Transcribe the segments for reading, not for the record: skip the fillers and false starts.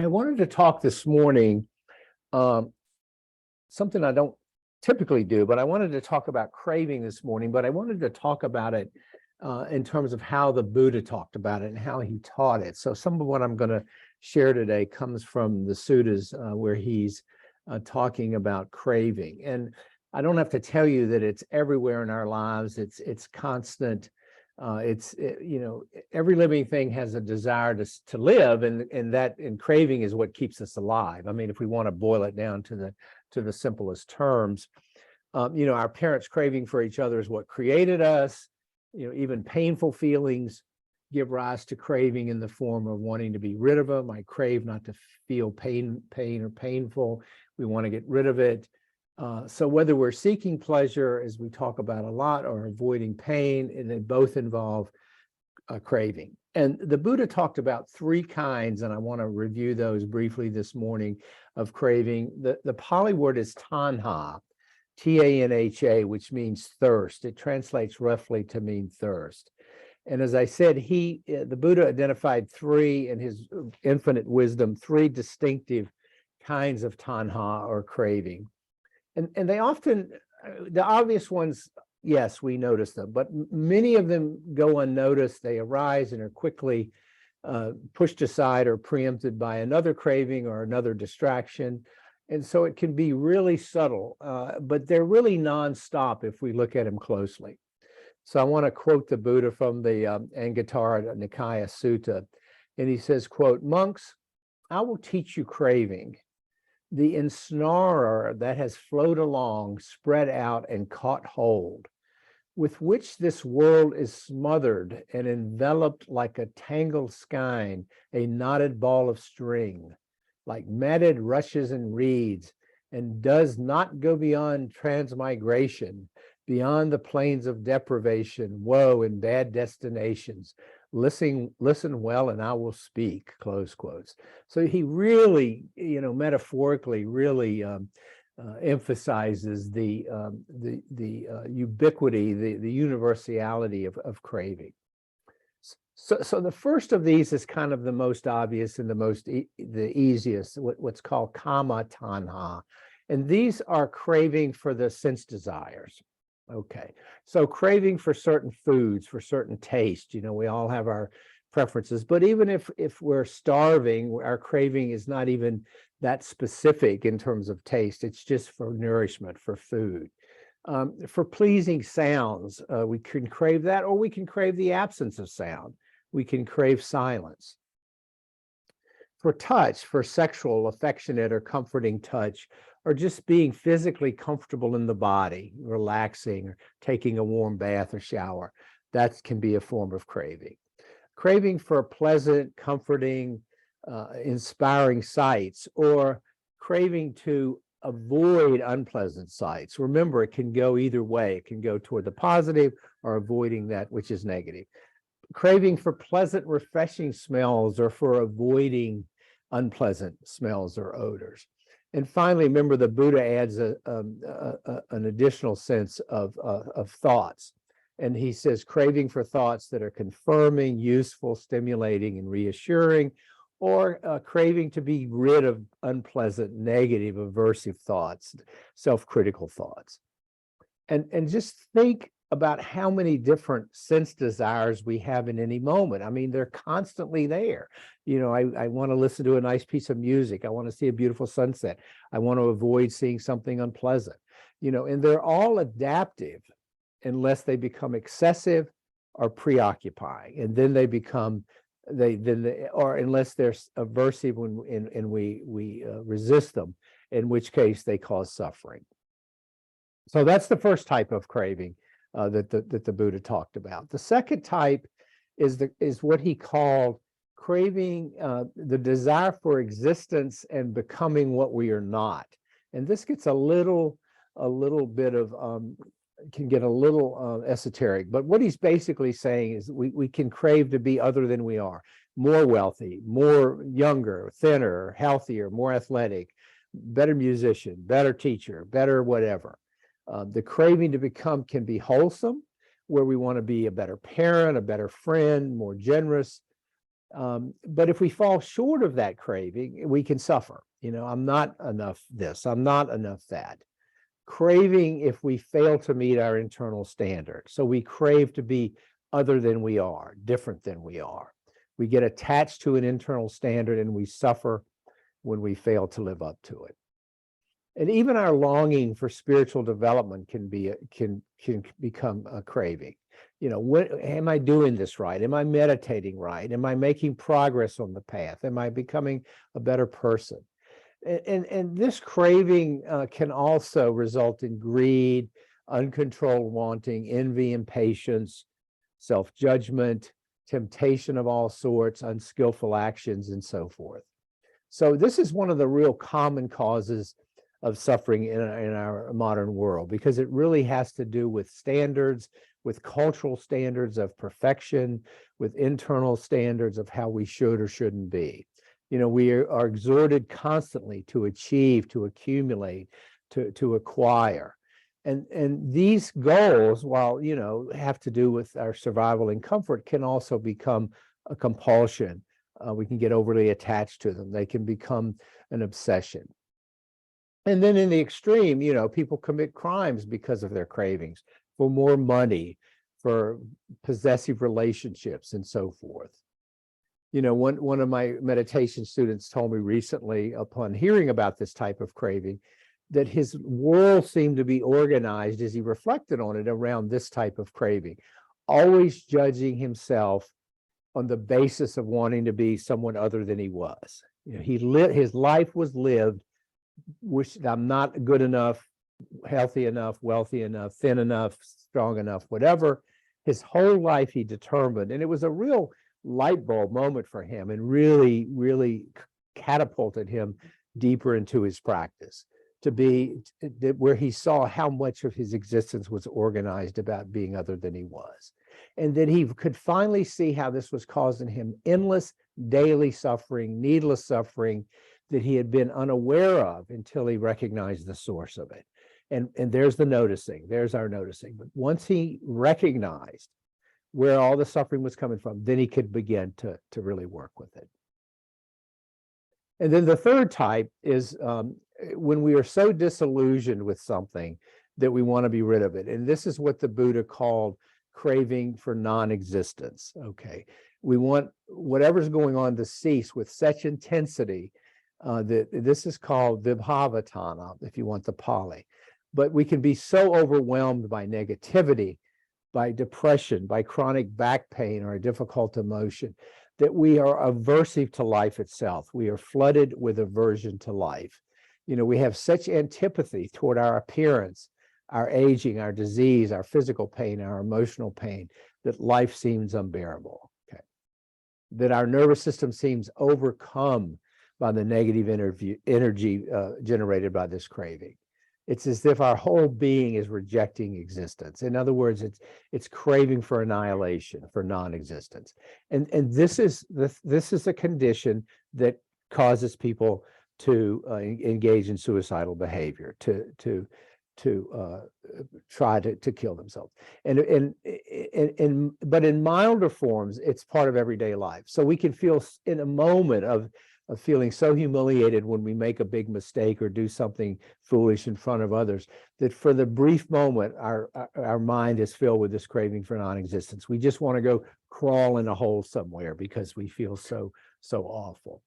I wanted to talk this morning, um, something I don't typically do, but I wanted to talk about craving this morning, but I wanted to talk about it in terms of how the Buddha talked about it and how he taught it. So some of what I'm going to share today comes from the suttas where he's talking about craving. And I don't have to tell you that it's everywhere in our lives. It's constant. Every living thing has a desire to live, and craving is what keeps us alive. I mean, if we want to boil it down to the simplest terms, our parents' craving for each other is what created us. Even painful feelings give rise to craving in the form of wanting to be rid of them. I crave not to feel pain or painful. We want to get rid of it. So whether we're seeking pleasure, as we talk about a lot, or avoiding pain, and they both involve craving. And the Buddha talked about three kinds, and I want to review those briefly this morning, of craving. The Pali word is tanha, T-A-N-H-A, which means thirst. It translates roughly to mean thirst. And as I said, the Buddha identified three, in his infinite wisdom, three distinctive kinds of tanha, or craving. And they often, the obvious ones, yes, we notice them, but many of them go unnoticed. They arise and are quickly pushed aside or preempted by another craving or another distraction. And so it can be really subtle, but they're really nonstop if we look at them closely. So I want to quote the Buddha from the Anguttara Nikaya Sutta. And he says, quote, "Monks, I will teach you craving, the ensnarer that has flowed along, spread out, and caught hold, with which this world is smothered and enveloped like a tangled skein, a knotted ball of string, like matted rushes and reeds, and does not go beyond transmigration, beyond the plains of deprivation, woe, and bad destinations. Listen well, and I will speak," close quotes. So he really, metaphorically, really emphasizes the ubiquity, the universality of craving. So the first of these is kind of the most obvious and the easiest, what's called kama tanha, and these are craving for the sense desires. Okay, so craving for certain foods, for certain taste, we all have our preferences, but even if we're starving, our craving is not even that specific in terms of taste. It's just for nourishment, for food. For pleasing sounds, we can crave that, or we can crave the absence of sound. We can crave silence. For touch, for sexual, affectionate, or comforting touch, or just being physically comfortable in the body, relaxing, or taking a warm bath or shower, that can be a form of craving. Craving for pleasant, comforting, inspiring sights, or craving to avoid unpleasant sights. Remember, it can go either way. It can go toward the positive or avoiding that which is negative. Craving for pleasant, refreshing smells, or for avoiding unpleasant smells or odors. And finally, remember, the Buddha adds an additional sense of thoughts. And he says, craving for thoughts that are confirming, useful, stimulating, and reassuring, or craving to be rid of unpleasant, negative, aversive thoughts, self-critical thoughts. And just think about how many different sense desires we have in any moment. I mean, they're constantly there. I want to listen to a nice piece of music. I want to see a beautiful sunset. I want to avoid seeing something unpleasant, and they're all adaptive unless they become excessive or preoccupying. And then they become, or unless they're aversive and we resist them, in which case they cause suffering. So that's the first type of craving that the Buddha talked about. The second type is what he called craving, the desire for existence and becoming what we are not. And this gets a little bit of can get a little esoteric. But what he's basically saying is we can crave to be other than we are, more wealthy, more younger, thinner, healthier, more athletic, better musician, better teacher, better whatever. The craving to become can be wholesome, where we want to be a better parent, a better friend, more generous, But if we fall short of that craving, we can suffer. I'm not enough this, I'm not enough that. Craving if we fail to meet our internal standard. So we crave to be other than we are, different than we are. We get attached to an internal standard and we suffer when we fail to live up to it. And even our longing for spiritual development can become a craving. What am I doing this right? Am I meditating right? Am I making progress on the path? Am I becoming a better person? And this craving can also result in greed, uncontrolled wanting, envy, impatience, self-judgment, temptation of all sorts, unskillful actions, and so forth. So this is one of the real common causes of suffering in our modern world, because it really has to do with standards, with cultural standards of perfection, with internal standards of how we should or shouldn't be. We are exhorted constantly to achieve, to accumulate, to acquire. And these goals, while, have to do with our survival and comfort, can also become a compulsion. We can get overly attached to them. They can become an obsession. And then in the extreme, people commit crimes because of their cravings for more money, for possessive relationships, and so forth. One of my meditation students told me recently, upon hearing about this type of craving, that his world seemed to be organized, as he reflected on it, around this type of craving, always judging himself on the basis of wanting to be someone other than he was. His life was lived, which I'm not good enough, healthy enough, wealthy enough, thin enough, strong enough, whatever. His whole life he determined, and it was a real light bulb moment for him, and really, really catapulted him deeper into his practice, to be where he saw how much of his existence was organized about being other than he was. And that he could finally see how this was causing him endless daily suffering, needless suffering, that he had been unaware of until he recognized the source of it. And there's the noticing, there's our noticing. But once he recognized where all the suffering was coming from, then he could begin to really work with it. And then the third type is when we are so disillusioned with something that we want to be rid of it. And this is what the Buddha called craving for non-existence. Okay, we want whatever's going on to cease with such intensity that this is called vibhavatana, if you want the Pali. But we can be so overwhelmed by negativity, by depression, by chronic back pain, or a difficult emotion, that we are aversive to life itself. We are flooded with aversion to life. We have such antipathy toward our appearance, our aging, our disease, our physical pain, our emotional pain, that life seems unbearable. Okay, that our nervous system seems overcome by the negative energy generated by this craving. It's as if our whole being is rejecting existence. In other words, it's craving for annihilation, for non-existence. And this is a condition that causes people to engage in suicidal behavior, to try to kill themselves. But in milder forms, it's part of everyday life. So we can feel in a moment of feeling so humiliated when we make a big mistake or do something foolish in front of others, that for the brief moment, our mind is filled with this craving for non-existence. We just want to go crawl in a hole somewhere because we feel so awful.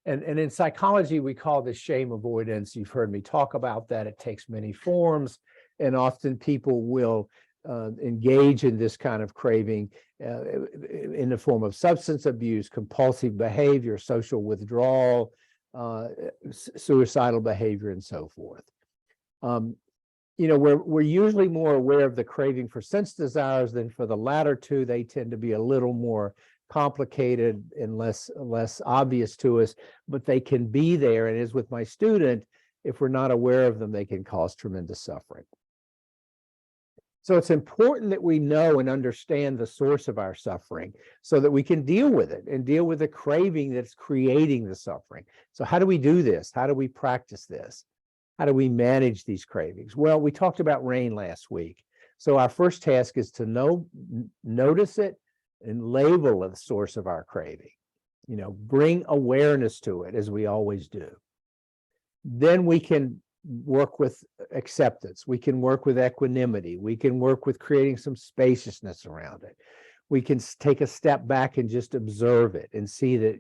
And in psychology, we call this shame avoidance. You've heard me talk about that. It takes many forms, and often people will engage in this kind of craving in the form of substance abuse, compulsive behavior, social withdrawal, suicidal behavior, and so forth. We're usually more aware of the craving for sense desires than for the latter two. They tend to be a little more complicated and less obvious to us, but they can be there. And as with my student, if we're not aware of them, they can cause tremendous suffering. So it's important that we know and understand the source of our suffering so that we can deal with it and deal with the craving that's creating the suffering. So how do we do this? How do we practice this? How do we manage these cravings? Well, we talked about rain last week. So our first task is to notice it and label the source of our craving. bring awareness to it, as we always do. Then we can work with acceptance. We can work with equanimity. We can work with creating some spaciousness around it. We can take a step back and just observe it and see that,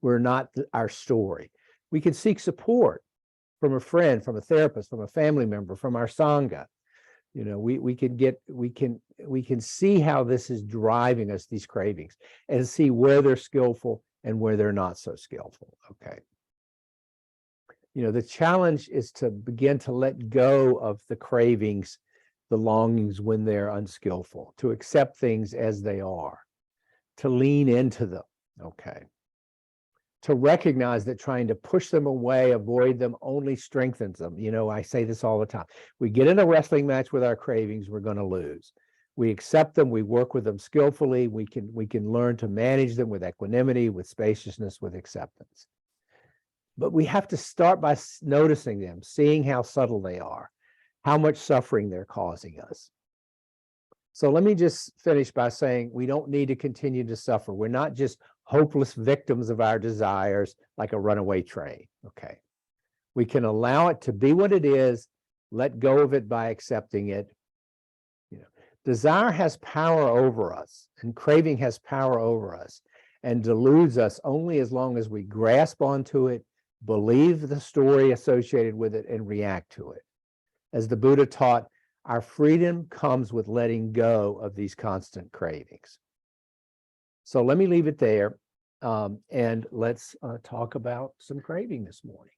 we're not our story. We can seek support from a friend, from a therapist, from a family member, from our Sangha. We can see how this is driving us, these cravings, and see where they're skillful and where they're not so skillful. Okay. The challenge is to begin to let go of the cravings, the longings when they're unskillful, to accept things as they are, to lean into them. Okay. To recognize that trying to push them away, avoid them, only strengthens them. I say this all the time. We get in a wrestling match with our cravings, we're going to lose. We accept them, we work with them skillfully, we can learn to manage them with equanimity, with spaciousness, with acceptance. But we have to start by noticing them, seeing how subtle they are, how much suffering they're causing us. So let me just finish by saying we don't need to continue to suffer. We're not just hopeless victims of our desires like a runaway train. Okay. We can allow it to be what it is, let go of it by accepting it. Desire has power over us, and craving has power over us, and deludes us only as long as we grasp onto it, believe the story associated with it, and react to it. As the Buddha taught, our freedom comes with letting go of these constant cravings. So let me leave it there, and let's talk about some craving this morning.